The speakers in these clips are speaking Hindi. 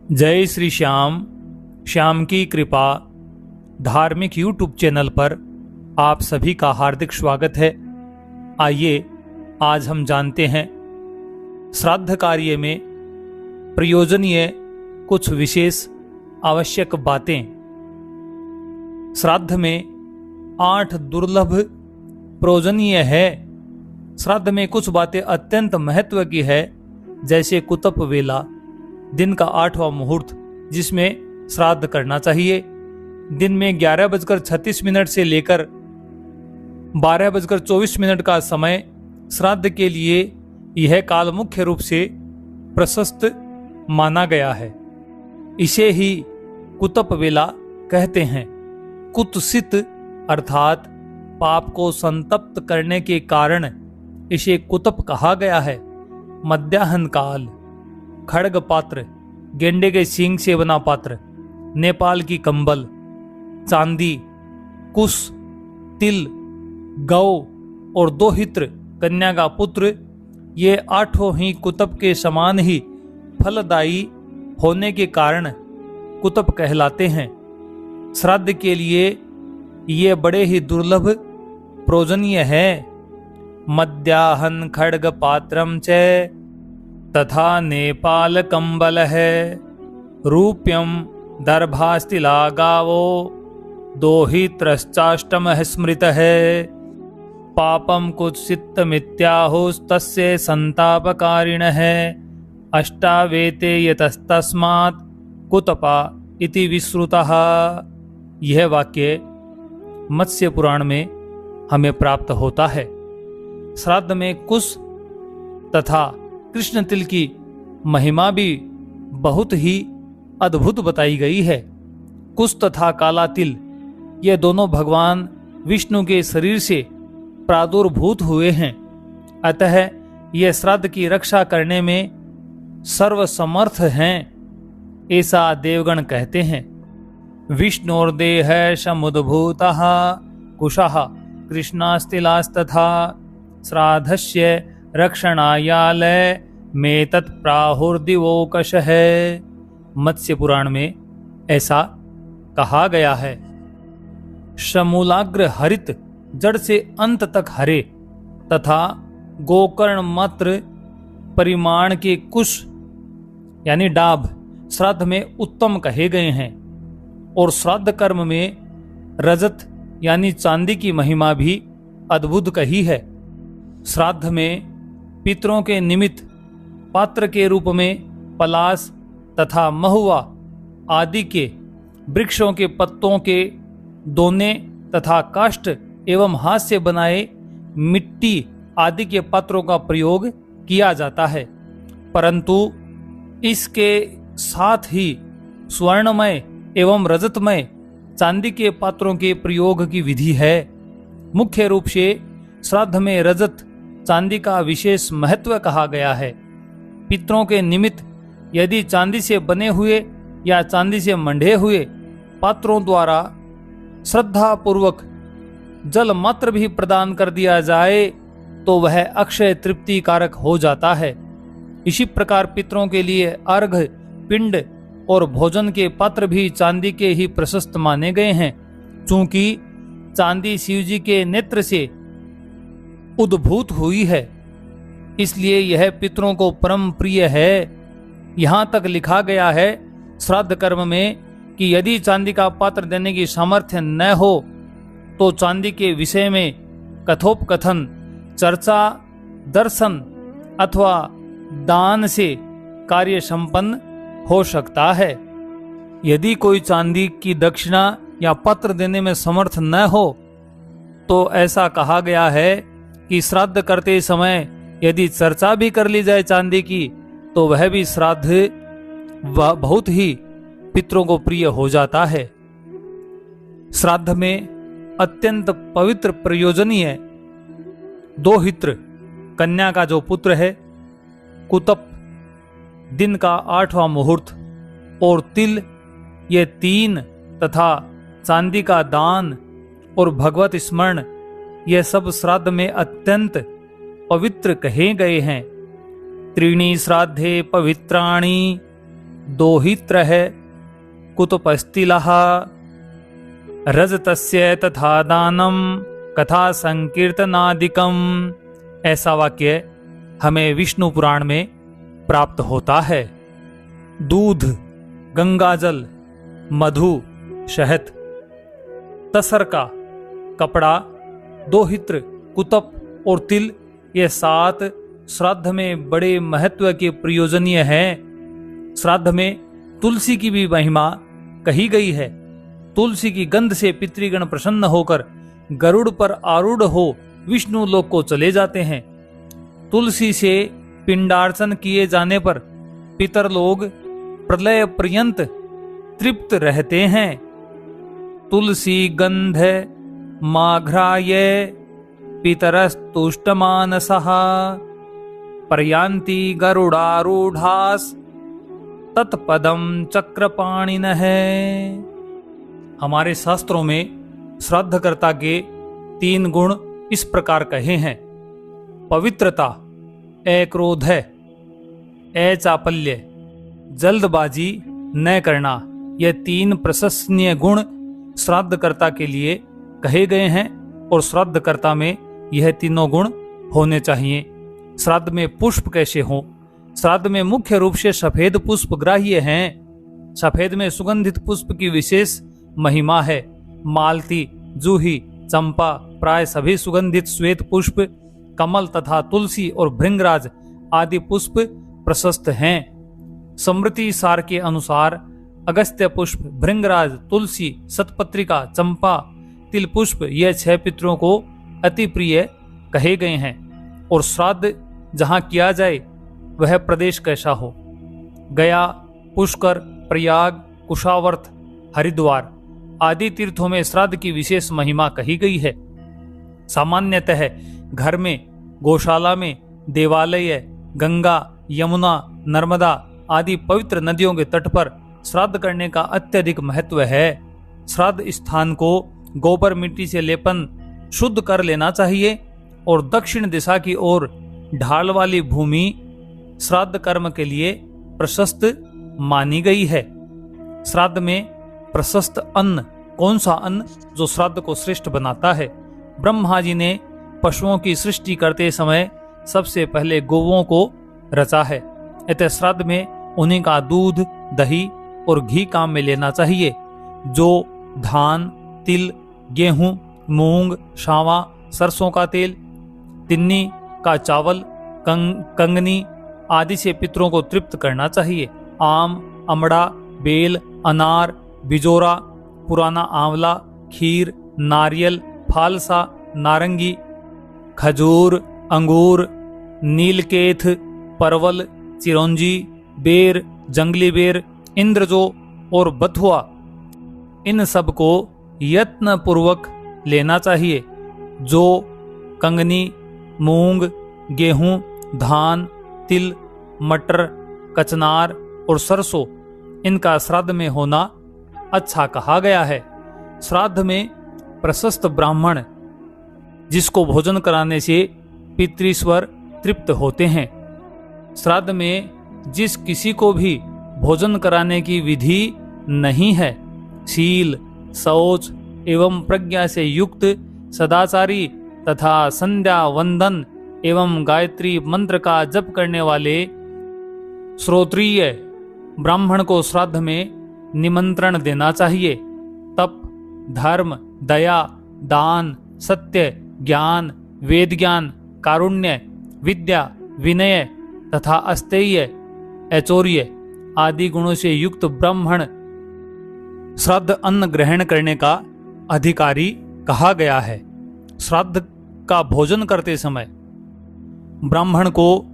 जय श्री श्याम। श्याम की कृपा धार्मिक यूट्यूब चैनल पर आप सभी का हार्दिक स्वागत है। आइए आज हम जानते हैं श्राद्ध कार्य में प्रयोजनीय कुछ विशेष आवश्यक बातें। श्राद्ध में 8 दुर्लभ प्रयोजनीय है। श्राद्ध में कुछ बातें अत्यंत महत्व की है, जैसे कुतप वेला, दिन का 8वां मुहूर्त जिसमें श्राद्ध करना चाहिए। दिन में 11:36 से लेकर 12:24 का समय श्राद्ध के लिए यह काल मुख्य रूप से प्रशस्त माना गया है। इसे ही कुतप वेला कहते हैं। कुत्सित अर्थात पाप को संतप्त करने के कारण इसे कुतप कहा गया है। मध्याह्न काल, खड़ग पात्र, गेंडे के सींग से बना पात्र, नेपाल की कंबल, चांदी, कुश, तिल, गौ और दोहित्र कन्या का पुत्र, ये 8 ही कुतप के समान ही फलदायी होने के कारण कुतप कहलाते हैं। श्राद्ध के लिए ये बड़े ही दुर्लभ प्रयोजनीय है। मध्याह्न खड़ग पात्रम च तथा नेपाल कंबल है, रूप्यम दर्भास्तिला गावो, दोहित्रश्चाष्टम स्मृत है, पापम कुत्सित मिथ्याहुस्तस्य संतापकारिण है, अष्टावेते यतस्तस्मात् कुतपा इति विश्रुतः। यह वाक्य मत्स्य पुराण में हमें प्राप्त होता है। श्राद्ध में कुश तथा कृष्ण तिल की महिमा भी बहुत ही अद्भुत बताई गई है। कुश तथा काला तिल ये दोनों भगवान विष्णु के शरीर से प्रादुर्भूत हुए हैं, अतः ये श्राद्ध की रक्षा करने में सर्वसमर्थ हैं, ऐसा देवगण कहते हैं। विष्णुर्देह समुद्भूतः कुशः कृष्णास्तिलास्तथा श्राद्धस्य रक्षणायालय में तत्प्राहुर्दिवोकश है। मत्स्य पुराण में ऐसा कहा गया है। समूलाग्र हरित, जड़ से अंत तक हरे, तथा गोकर्ण मात्र परिमाण के कुश यानी डाभ श्राद्ध में उत्तम कहे गए हैं। और श्राद्ध कर्म में रजत यानी चांदी की महिमा भी अद्भुत कही है। श्राद्ध में पितरों के निमित्त पात्र के रूप में पलाश तथा महुआ आदि के वृक्षों के पत्तों के दोने तथा काष्ठ एवं हाथ से बनाए मिट्टी आदि के पात्रों का प्रयोग किया जाता है, परंतु इसके साथ ही स्वर्णमय एवं रजतमय चांदी के पात्रों के प्रयोग की विधि है। मुख्य रूप से श्राद्ध में रजत चांदी का विशेष महत्व कहा गया है। पितरों के निमित्त यदि चांदी से बने हुए या चांदी से मंढे हुए पात्रों द्वारा श्रद्धा पूर्वक जल मात्र भी प्रदान कर दिया जाए तो वह अक्षय तृप्ति कारक हो जाता है। इसी प्रकार पितरों के लिए अर्घ, पिंड और भोजन के पात्र भी चांदी के ही प्रशस्त माने गए हैं, चूंकि चांदी शिव जी के नेत्र से उद्भूत हुई है, इसलिए यह पितरों को परम प्रिय है। यहाँ तक लिखा गया है श्राद्ध कर्म में कि यदि चांदी का पात्र देने की सामर्थ्य न हो तो चांदी के विषय में कथोपकथन, चर्चा, दर्शन अथवा दान से कार्य संपन्न हो सकता है। यदि कोई चांदी की दक्षिणा या पत्र देने में समर्थ न हो तो ऐसा कहा गया है कि श्राद्ध करते समय यदि चर्चा भी कर ली जाए चांदी की तो वह भी श्राद्ध बहुत ही पितरों को प्रिय हो जाता है। श्राद्ध में अत्यंत पवित्र प्रयोजनीय दोहित्र कन्या का जो पुत्र है, कुतप दिन का 8वां मुहूर्त और तिल, ये 3 तथा चांदी का दान और भगवत स्मरण, यह सब श्राद्ध में अत्यंत पवित्र कहे गए हैं। त्रीणि श्राद्धे पवित्राणि दोहित्रः कुतुपस्तिलः रजतस्य तथा दानम कथा संकीर्तनादिकम। ऐसा वाक्य हमें विष्णु पुराण में प्राप्त होता है। दूध, गंगाजल, मधु, शहद, तसर का कपड़ा, दोहित्र, कुतप और तिल, ये 7 श्राद्ध में बड़े महत्व के प्रयोजनीय हैं। श्राद्ध में तुलसी की भी महिमा कही गई है। तुलसी की गंध से पितृगण प्रसन्न होकर गरुड़ पर आरूढ़ हो विष्णु लोक को चले जाते हैं। तुलसी से पिंडार्चन किए जाने पर पितर लोग प्रलय पर्यंत तृप्त रहते हैं। तुलसी गंध माघ्राय पितरस्तुष्टमानसः पर्यान्ति गरुडारूढ़ास तत्पदम चक्रपाणिनः। हमारे शास्त्रों में श्राद्धकर्ता के 3 गुण इस प्रकार कहे हैं। पवित्रता, अक्रोध, अचापल्य, जल्दबाजी न करना, ये 3 प्रशंसनीय गुण श्राद्धकर्ता के लिए कहे गए हैं और श्राद्धकर्ता में यह तीनों गुण होने चाहिए। श्राद्ध में पुष्प कैसे हों? श्राद्ध में मुख्य रूप से सफेद पुष्प ग्राह्य हैं। सफेद में सुगंधित पुष्प की विशेष महिमा है। मालती, जूही, चंपा, प्राय सभी सुगंधित श्वेत पुष्प, कमल तथा तुलसी और भृंगराज आदि पुष्प प्रशस्त हैं। स्मृति सार के अनुसार अगस्त्य पुष्प, भृंगराज, तुलसी, सतपत्रिका, चंपा, तिल पुष्प, ये 6 पितरों को अति प्रिय कहे गए हैं। और श्राद्ध जहां किया जाए वह प्रदेश कैसा हो? गया, पुष्कर, प्रयाग, कुशावर्त, हरिद्वार आदि तीर्थों में श्राद्ध की विशेष महिमा कही गई है। सामान्यतः घर में, गौशाला में, देवालय, गंगा, यमुना, नर्मदा आदि पवित्र नदियों के तट पर श्राद्ध करने का अत्यधिक महत्व है। श्राद्ध स्थान को गोबर मिट्टी से लेपन शुद्ध कर लेना चाहिए और दक्षिण दिशा की ओर ढाल वाली भूमि श्राद्ध कर्म के लिए प्रशस्त मानी गई है। श्राद्ध में प्रशस्त अन्न, कौन सा अन्न जो श्राद्ध को श्रेष्ठ बनाता है? ब्रह्मा जी ने पशुओं की सृष्टि करते समय सबसे पहले गौओं को रचा है। अतः श्राद्ध में उन्हीं का दूध, दही और घी काम में लेना चाहिए। जो धान, तिल, गेहूं, मूंग, शावा, सरसों का तेल, तिन्नी का चावल, कंगनी आदि से पितरों को तृप्त करना चाहिए। आम, अमड़ा, बेल, अनार, बिजोरा, पुराना आंवला, खीर, नारियल, फालसा, नारंगी, खजूर, अंगूर, नीलकेथ, परवल, चिरौंजी, बेर, जंगली बेर, इंद्रजो और बथुआ, इन सब को यत्न पूर्वक लेना चाहिए। जो कंगनी, मूंग, गेहूं, धान, तिल, मटर, कचनार और सरसों, इनका श्राद्ध में होना अच्छा कहा गया है। श्राद्ध में प्रशस्त ब्राह्मण जिसको भोजन कराने से पितृश्वर तृप्त होते हैं। श्राद्ध में जिस किसी को भी भोजन कराने की विधि नहीं है, शील, शौच एवं प्रज्ञा से युक्त सदाचारी तथा संध्या वंदन एवं गायत्री मंत्र का जप करने वाले श्रोत्रिय ब्राह्मण को श्राद्ध में निमंत्रण देना चाहिए। तप, धर्म, दया, दान, सत्य, ज्ञान, वेद ज्ञान, कारुण्य, विद्या, विनय तथा अस्तेय, ऐचौर्य आदि गुणों से युक्त ब्राह्मण श्राद्ध अन्न ग्रहण करने का अधिकारी कहा गया है। श्राद्ध का भोजन करते समय ब्राह्मण को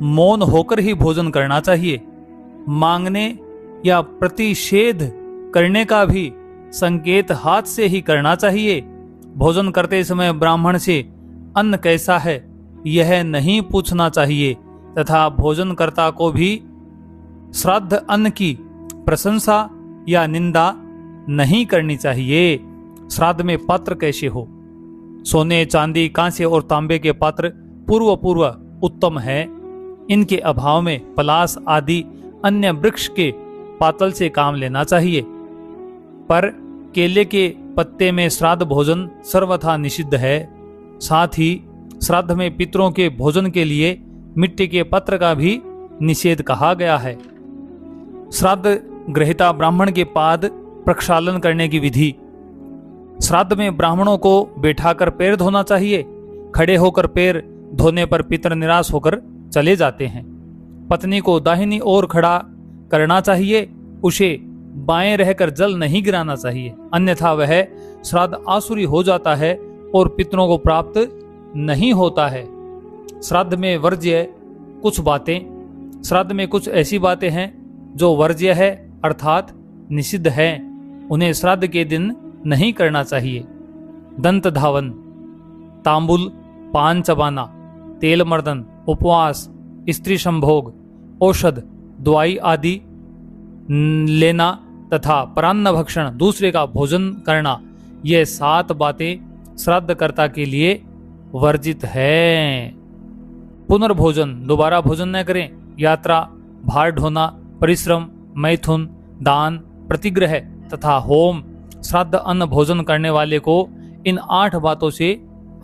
मौन होकर ही भोजन करना चाहिए। मांगने या प्रतिषेध करने का भी संकेत हाथ से ही करना चाहिए। भोजन करते समय ब्राह्मण से अन्न कैसा है यह नहीं पूछना चाहिए तथा भोजनकर्ता को भी श्राद्ध अन्न की प्रशंसा या निंदा नहीं करनी चाहिए। श्राद्ध में पात्र कैसे हो? सोने, चांदी, कांसे और तांबे के पात्र पूर्व उत्तम है। इनके अभाव में पलास आदि अन्य वृक्ष के पातल से काम लेना चाहिए। पर केले के पत्ते में श्राद्ध भोजन सर्वथा निषिद्ध है। साथ ही श्राद्ध में पितरों के भोजन के लिए मिट्टी के पत्र का भी निषेध कहा गया है। श्राद्ध ग्रहिता ब्राह्मण के पाद प्रक्षालन करने की विधि। श्राद्ध में ब्राह्मणों को बैठाकर पैर धोना चाहिए। खड़े होकर पैर धोने पर पितर निराश होकर चले जाते हैं। पत्नी को दाहिनी ओर खड़ा करना चाहिए। उसे बाएं रहकर जल नहीं गिराना चाहिए, अन्यथा वह श्राद्ध आसुरी हो जाता है और पितरों को प्राप्त नहीं होता है। श्राद्ध में वर्ज्य कुछ बातें। श्राद्ध में कुछ ऐसी बातें हैं जो वर्ज्य है अर्थात निषिद्ध है, उन्हें श्राद्ध के दिन नहीं करना चाहिए। दंत धावन, तांबुल, पान चबाना, तेल मर्दन, उपवास, स्त्री संभोग, औषध, दवाई आदि लेना तथा परान्न भक्षण, दूसरे का भोजन करना, ये 7 बातें श्राद्धकर्ता के लिए वर्जित है। पुनर्भोजन, दोबारा भोजन न करें। यात्रा, भार ढोना, परिश्रम, मैथुन, दान, प्रतिग्रह तथा होम, श्राद्ध अन्न भोजन करने वाले को इन 8 बातों से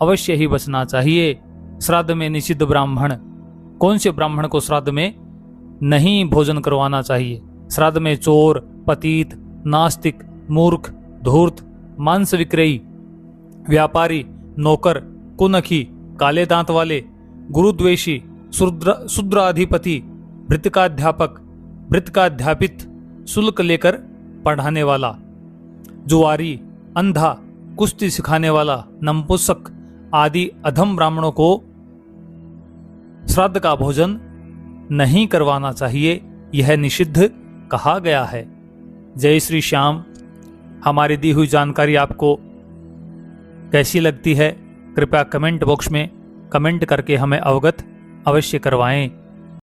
अवश्य ही बचना चाहिए। श्राद्ध में निषिद्ध ब्राह्मण, कौन से ब्राह्मण को श्राद्ध में नहीं भोजन करवाना चाहिए? श्राद्ध में चोर, पतित, नास्तिक, मूर्ख, धूर्त, मांस विक्रयी, व्यापारी, नौकर, कुनखी, काले दांत वाले, गुरुद्वेषी, शूद्राधिपति, भृतकाध्यापक, भृतकाध्यापित, शुल्क लेकर पढ़ाने वाला, जुआरी, अंधा, कुश्ती सिखाने वाला, नपुंसक आदि अधम ब्राह्मणों को श्राद्ध का भोजन नहीं करवाना चाहिए। यह निषिद्ध कहा गया है। जय श्री श्याम। हमारी दी हुई जानकारी आपको कैसी लगती है? कृपया कमेंट बॉक्स में कमेंट करके हमें अवगत अवश्य करवाएं।